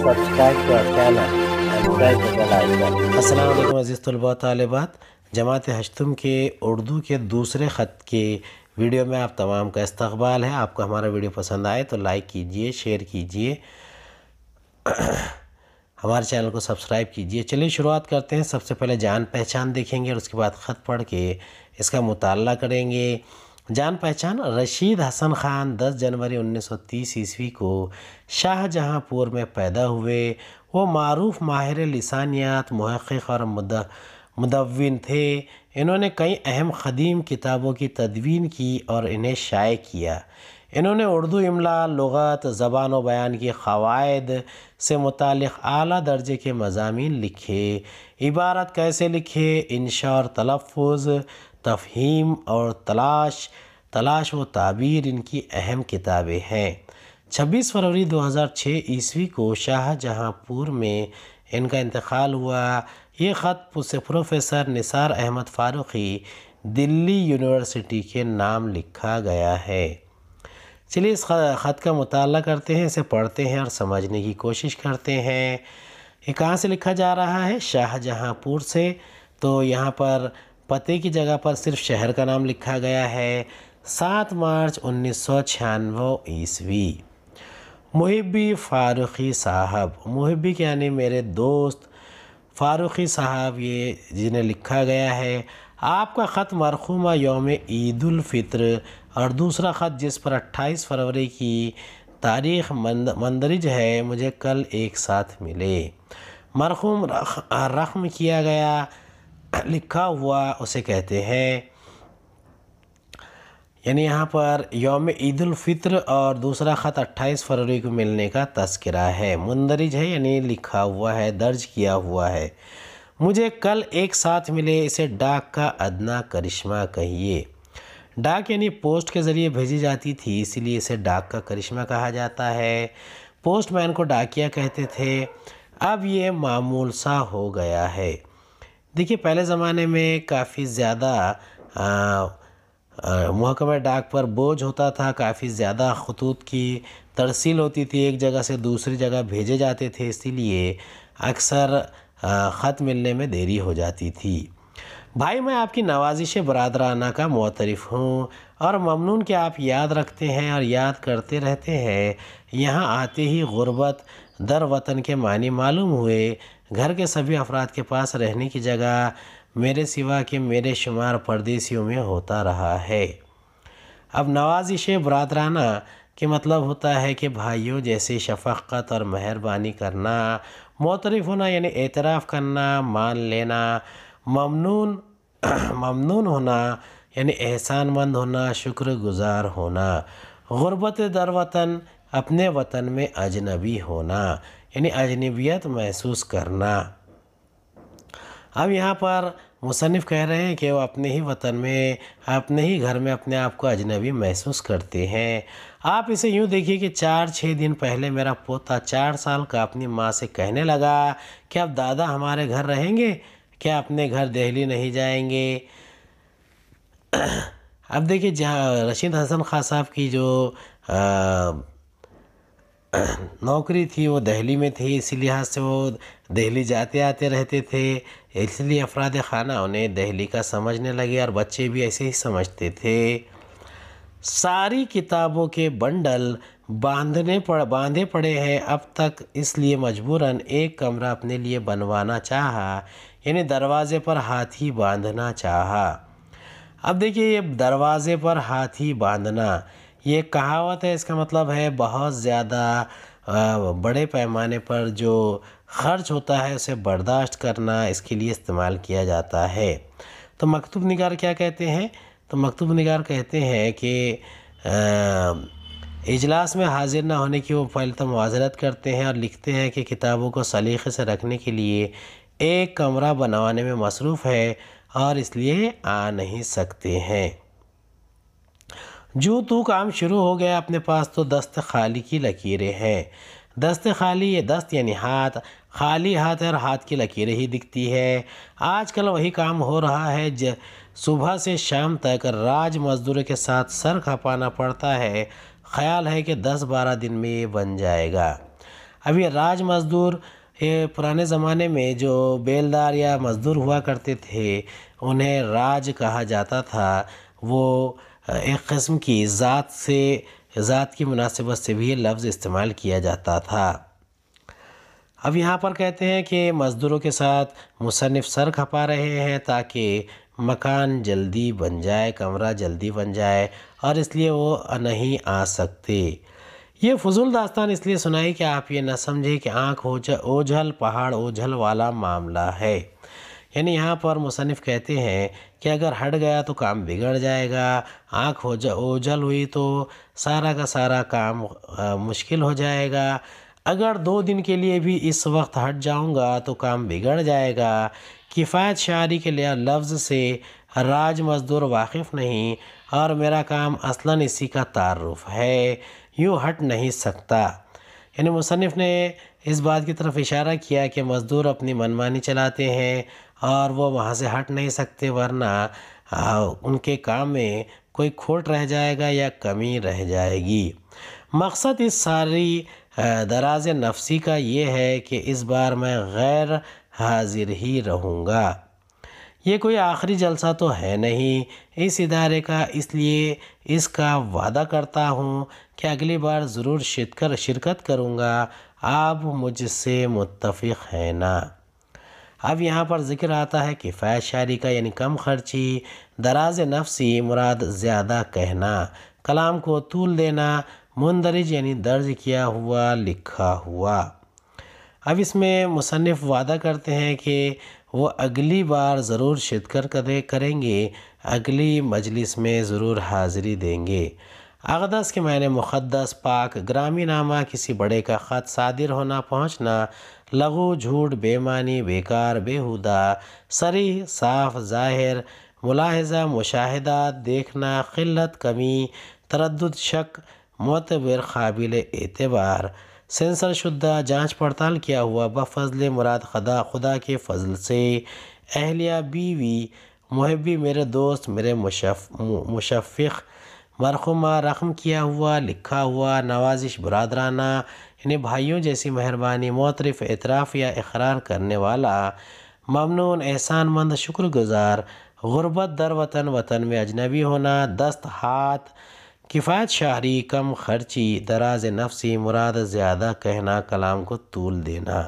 subscribe to our channel and press the bell icon. अस्सलाम वालेकुम अज़ीज़ तलबा व तालिबात। जमात हश्तम के उर्दू के दूसरे ख़त के वीडियो में आप तमाम का इस्तक़बाल है। आपको हमारा वीडियो पसंद आए तो लाइक कीजिए, शेयर कीजिए, हमारे चैनल को सब्सक्राइब कीजिए। चलिए शुरुआत करते हैं। सबसे पहले जान पहचान देखेंगे और उसके बाद ख़त पढ़ के इसका मुताला करेंगे। जान पहचान: रशीद हसन ख़ान 10 जनवरी 1930 ईस्वी को शाहजहाँपुर में पैदा हुए। वो मारूफ माहिर लिसानियात, मुहक़्क़िक़ और मुदव्विन थे। इन्होंने कई अहम क़दीम किताबों की तदवीन की और इन्हें शाये किया। इन्होंने उर्दू इमला, लुग़त, ज़बान व बयान की क़वाइद से मुताल्लिक़ आला दर्जे के मज़ामीन लिखे। इबारत कैसे लिखे, इंशा और तलफ़्फ़ुज़, तफ़हीम और तलाश व ताबीर इनकी अहम किताबें हैं। 26 फरवरी 2006 ईस्वी को शाहजहाँपुर में इनका इंतकाल हुआ। ये ख़त से प्रोफेसर निसार अहमद फ़ारूक़ी, दिल्ली यूनिवर्सिटी के नाम लिखा गया है। चलिए इस ख़त का मुताला करते हैं, इसे पढ़ते हैं और समझने की कोशिश करते हैं। ये कहाँ से लिखा जा रहा है? शाहजहाँपुर से। तो यहाँ पर पते की जगह पर सिर्फ शहर का नाम लिखा गया है। 7 मार्च 1996 ईस्वी। मुहिब्बी फ़ारूक़ी साहब, मुहिब्बी के यानी मेरे दोस्त, फ़ारूक़ी साहब ये जिन्हें लिखा गया है। आपका ख़त मरख़ूमा यौम ईदुल फ़ित्र और दूसरा ख़त जिस पर 28 फरवरी की तारीख़ मंदरज है, मुझे कल एक साथ मिले। मरख़ूम रक़म किया गया, लिखा हुआ उसे कहते हैं। यानी यहाँ पर यौम ईदुल फ़ित्र और दूसरा ख़त 28 फरवरी को मिलने का तज़किरा है। मुंदरिज है यानी लिखा हुआ है, दर्ज किया हुआ है। मुझे कल एक साथ मिले, इसे डाक का अदना करिश्मा कहिए। डाक यानी पोस्ट के ज़रिए भेजी जाती थी, इसीलिए इसे डाक का करिश्मा कहा जाता है। पोस्टमैन को डाकिया कहते थे। अब ये मामूल सा हो गया है। देखिए पहले ज़माने में काफ़ी ज़्यादा महकमा डाक पर बोझ होता था, काफ़ी ज़्यादा ख़ुतूत की तरसील होती थी, एक जगह से दूसरी जगह भेजे जाते थे, इसीलिए अक्सर ख़त मिलने में देरी हो जाती थी। भाई मैं आपकी नवाजिश बरादराना का मुअतरिफ़ हूँ और ममनून कि आप याद रखते हैं और याद करते रहते हैं। यहाँ आते ही गुर्बत दर वतन के मानी मालूम हुए। घर के सभी अफराद के पास रहने की जगह मेरे सिवा के मेरे शुमार परदेसियों में होता रहा है। अब नवाजिश बरादराना के मतलब होता है कि भाइयों जैसे शफ़क़त और मेहरबानी करना, मुअतरिफ़ होना यानी एतराफ़ करना, मान लेना, ममनून होना यानी एहसानमंद होना, शुक्रगुज़ार होना। गुर्बत दर वतन अपने वतन में अजनबी होना यानी अजनबियत महसूस करना। अब यहाँ पर मुसन्निफ़ कह रहे हैं कि वो अपने ही वतन में, अपने ही घर में अपने आप को अजनबी महसूस करते हैं। आप इसे यूँ देखिए कि 4-6 दिन पहले मेरा पोता 4 साल का अपनी माँ से कहने लगा कि अब दादा हमारे घर रहेंगे, क्या अपने घर दिल्ली नहीं जाएंगे। अब देखिए जहाँ रशीद हसन ख़ान साहब की जो नौकरी थी वो दिल्ली में थी, इसी लिहाज से वो दिल्ली जाते आते रहते थे, इसलिए अफराद ख़ाना उन्हें दिल्ली का समझने लगे और बच्चे भी ऐसे ही समझते थे। सारी किताबों के बंडल बांधे पड़े हैं अब तक, इसलिए मजबूरन एक कमरा अपने लिए बनवाना चाहा, यानी दरवाज़े पर हाथी बांधना चाहा। अब देखिए ये दरवाज़े पर हाथी बांधना ये कहावत है, इसका मतलब है बहुत ज़्यादा बड़े पैमाने पर जो ख़र्च होता है उसे बर्दाश्त करना, इसके लिए इस्तेमाल किया जाता है। तो मकतूब निगार क्या कहते हैं? तो मकतूब निगार कहते हैं कि इजलास में हाजिर ना होने की वो पहले तो मुआज़रत करते हैं और लिखते हैं कि किताबों को सलीक़े से रखने के लिए एक कमरा बनवाने में मसरूफ़ है और इसलिए आ नहीं सकते हैं। जो तू काम शुरू हो गया अपने पास तो दस्त खाली की लकीरें हैं। दस्त खाली, ये दस्त यानी हाथ, खाली हाथ है और हाथ की लकीरें ही दिखती है। आजकल वही काम हो रहा है, सुबह से शाम तक राज मज़दूर के साथ सर खपाना पड़ता है। ख़्याल है कि 10-12 दिन में ये बन जाएगा। اب یہ راج مزدور پرانے زمانے میں جو بیلدار یا مزدور ہوا کرتے تھے انہیں راج کہا جاتا تھا۔ وہ ایک قسم کی ذات کی مناسبت سے بھی یہ لفظ استعمال کیا جاتا تھا۔ اب یہاں پر کہتے ہیں کہ مزدوروں کے ساتھ مصنف سر کھپا رہے ہیں تاکہ مکان جلدی بن جائے، کمرہ جلدی بن جائے، اور اس لیے وہ نہیں آ سکتے۔ یہ فضول داستان اس لیے سنائی کہ آپ یہ نہ سمجھیں کہ آنکھ اوجھل پہاڑ اوجھل والا معاملہ ہے۔ یعنی یہاں پر مصنف کہتے ہیں کہ اگر ہٹ گیا تو کام بگڑ جائے گا، آنکھ اوجھل ہوئی تو سارا کا سارا کام مشکل ہو جائے گا، اگر 2 دن کے لیے بھی اس وقت ہٹ جاؤں گا تو کام بگڑ جائے گا۔ کفایت شعری کے لفظ سے راج مزدور واقف نہیں، اور میرا کام اصلاً اسی کا تعارف ہے، یوں ہٹ نہیں سکتا۔ یعنی مصنف نے اس بات کی طرف اشارہ کیا کہ مزدور اپنی منمانی چلاتے ہیں اور وہ وہاں سے ہٹ نہیں سکتے، ورنہ ان کے کام میں کوئی کھوٹ رہ جائے گا یا کمی رہ جائے گی۔ مقصد اس ساری دراز نفسی کا یہ ہے کہ اس بار میں غیر حاضر ہی رہوں گا۔ یہ کوئی آخری جلسہ تو ہے نہیں اس ادارے کا، اس لیے اس کا وعدہ کرتا ہوں کہ اگلی بار ضرور شرکت کروں گا۔ آپ مجھ سے متفق ہیں نا؟ اب یہاں پر ذکر آتا ہے کفایت شعری کا، یعنی کم خرچی۔ دراز نفسی مراد زیادہ کہنا، کلام کو طول دینا، مندرج یعنی درج کیا ہوا، لکھا ہوا۔ اب اس میں مصنف وعدہ کرتے ہیں کہ وہ اگلی بار ضرور شرکت کریں گے، اگلی مجلس میں ضرور حاضری دیں گے۔ اقدس کے معنی مقدس، پاک، گرامی نامہ کسی بڑے کا خط، صادر ہونا، پہنچنا، لغو، جھوٹ، بے معنی، بیکار، بیہودہ، صریح، صاف، ظاہر، ملاحظہ، مشاہدات، دیکھنا، قلت، کمی، تردد، شک، معتبر، قابل اعتبار، سینسر شدہ، جانچ پڑتال کیا ہوا، بفضل مراد خدا کے فضل سے، اہلیہ، بیوی، محبی، میرے دوست، میرے مشفق، مرحومہ، رقم کیا ہوا، لکھا ہوا، نوازش برادرانہ یعنی بھائیوں جیسی مہربانی، معترف، اعتراف یا اقرار کرنے والا، ممنون، احسان مند، شکر گزار، غربت در وطن، وطن میں اجنبی ہونا، دست ہاتھ۔ کفایت شعری، کم خرچی، دراز نفسی مراد زیادہ کہنا، کلام کو طول دینا۔